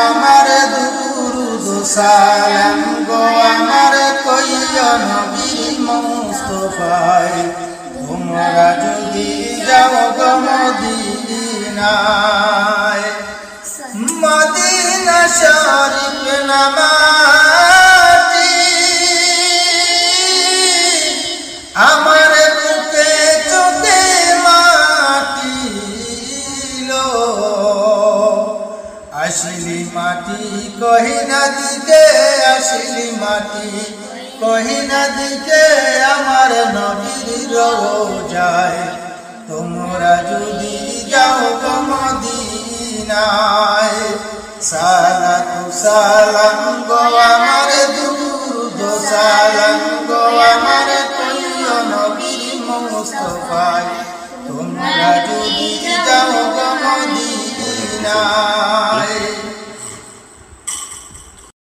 আমার দুরুদ সালাম গো আমার কইয়া নবী মুস্তাফায় তোমরা যদি যাও গো মদিনায় মদিনা শরীফ নামাটি আমার বুকে চোখে মাটি লো আসলি মাটি কহিনা দিকে আসলি মাটি কহিনা দিকে আমার নবীর রোজায় তোমরা যদি যাও গো মদিনায় সালাতু সালাম গো আমার দুরুদ সালাম গো আমার প্রিয় নবীর মুস্তাফায় তোমরা যদি যাও গো মদিনায়